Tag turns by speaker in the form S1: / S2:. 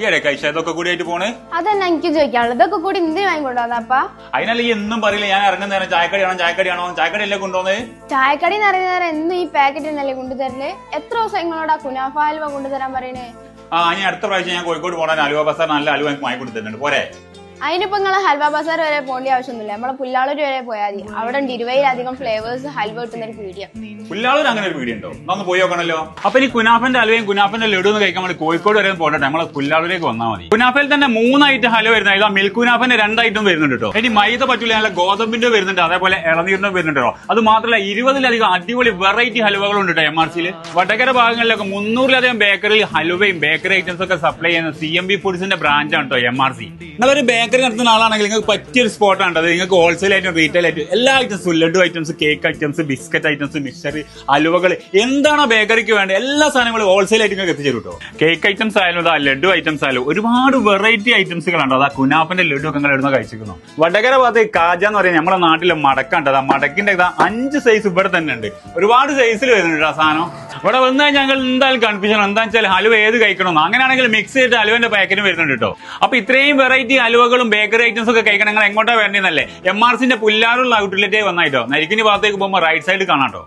S1: ഈയിടെ കഴിച്ച ഇതൊക്കെ കൂടി ആയിട്ട് പോണ്.
S2: അതന്നെ എനിക്ക് ചോദിക്കാനുള്ളത്, ഇതൊക്കെ കൂടി എന്തിനു വാങ്ങിക്കൊണ്ടുവന്നപ്പാ?
S1: അതിനല്ല ഈ എന്നും പറയില്ല ഞാൻ ഇറങ്ങുന്ന നേരം ചായക്കടി അല്ലേ കൊണ്ടുവന്നത്.
S2: ചായക്കടി നിറയുന്ന നേരം എന്നും ഈ പാക്കറ്റിനല്ലേ കൊണ്ടുതരല്? എത്ര ദിവസം നിങ്ങളോട് കുനാഫ ഹൽവ കൊണ്ടുതരാൻ പറയണേ?
S1: ഇനി അടുത്ത പ്രാവശ്യം ഞാൻ കോഴിക്കോട് പോകണ അലുവ ബസാർ നല്ല അലുവ എനിക്ക് വാങ്ങി കൊടുത്തിട്ടുണ്ട് പോരെ.
S2: അതിനിപ്പോ നിങ്ങള് ഹൽവ ബസാർ വരെ പോകേണ്ട ആവശ്യമൊന്നുമില്ല, നമ്മളെ പുല്ലാളൂർ വരെ പോയാൽ മതി. അവിടെ ഉണ്ട് 20-ലധികം ഫ്ലേവേഴ്സ് ഹൽവ കിട്ടുന്ന ഒരു പീടിയ.
S1: പുല്ലാളൂർ അങ്ങനെ ഒരു പീടിയ ഉണ്ടോ? ഒന്ന് പോയി നോക്കണല്ലോ. അപ്പൊ ഈ കുനാഫന്റെ അലുവയും കുനാഫന്റെ ലഡു എന്ന് കഴിക്കാൻ വേണ്ടി കോഴിക്കോട് വരെ പോകട്ടെ, നമ്മളെ പുല്ലാളൂരേക്ക് വന്നാൽ മതി. കുനാഫയിൽ തന്നെ 3 ഐറ്റം ഹലുവ വരുന്നത്, ഇതാ മിൽക്ക് കുനാഫന്റെ 2 ഐറ്റം വരുന്നുണ്ട് കേട്ടോ. ഇനി മൈദ പറ്റൂല, നല്ല ഗോതമ്പിന്റെ വരുന്നുണ്ട്, അതേപോലെ ഇളനീരിന്റെ വരുന്നുണ്ടോ. അത് മാത്രമല്ല 20-ലധികം അടിപൊളി വെറൈറ്റി ഹലുവകളുണ്ട് കേട്ടോ MRCയിൽ. വടകര ഭാഗങ്ങളിലൊക്കെ 300-ലധികം ബേക്കറിയിൽ ഹലുവയും ബേക്കറി ഐറ്റംസ് ഒക്കെ സപ്ലൈ ചെയ്യുന്ന CMB ഫുഡ്സിന്റെ ബ്രാഞ്ചാണ് കേട്ടോ MRC. നിങ്ങളൊരു ബേക്കറി നടത്തുന്ന ആളാണെങ്കിൽ നിങ്ങൾക്ക് പറ്റിയൊരു സ്പോട്ടാണ് അത്. നിങ്ങൾക്ക് ഹോൾസെയിൽ ആയിട്ടും റീറ്റെയിൽ ആയിട്ടും എല്ലാ ഐറ്റംസും, laddu items, cake items, biscuit items, mixer, അലുവകൾ, എന്താണോ ബേക്കറിക്ക് വേണ്ട എല്ലാ സാധനങ്ങളും ഹോൾസെയിൽ ആയിട്ട് നിങ്ങൾക്ക് എത്തിച്ചു കേട്ടോ. കേക്ക് ഐറ്റംസ് ആയാലും ലഡു ഐറ്റംസ് ആയാലും ഒരുപാട് വെറൈറ്റി ഐറ്റംസുകളുണ്ട്. അതാ കുനാഫന്റെ ലഡു ഒക്കെ നിങ്ങൾ എഴുതുന്ന കഴിച്ചിരിക്കുന്നു. വടകര ഭാഗത്ത് കാജ എന്ന് പറയുന്നത് നമ്മുടെ നാട്ടിലെ മടക്കുണ്ട്. ആ മടക്കിന്റെ 5 സൈസ് ഇവിടെ തന്നെ ഉണ്ട്. ഒരുപാട് സൈസിൽ വരുന്നുണ്ട് ആ സാധനം. ഇവിടെ വന്നു കഴിഞ്ഞാൽ ഞങ്ങൾ എന്തായാലും കൺഫ്യൂഷൻ എന്താ വെച്ചാൽ ഹലുവ ഏത് കഴിക്കണമെന്ന്. അങ്ങനെയാണെങ്കിൽ മിക്സ് ചെയ്തിട്ട് ഹലുവന്റെ പാക്കറ്റ് വരുന്നുണ്ട് കേട്ടോ. അപ്പൊ ഇത്രയും വെറൈറ്റി ഹലുവകളും ബേക്കറി ഐറ്റംസ് ഒക്കെ കഴിക്കണം. നിങ്ങൾ എങ്ങോട്ടാ വേണ്ടതെന്നല്ലേ? MRCന്റെ പുല്ലാറുള്ള ഔട്ട്ലെറ്റേ വന്നായിട്ടോ. നരിക്കിനി ഭാഗത്തേക്ക് പോകുമ്പോൾ റൈറ്റ് സൈഡ് കാണാട്ടോ.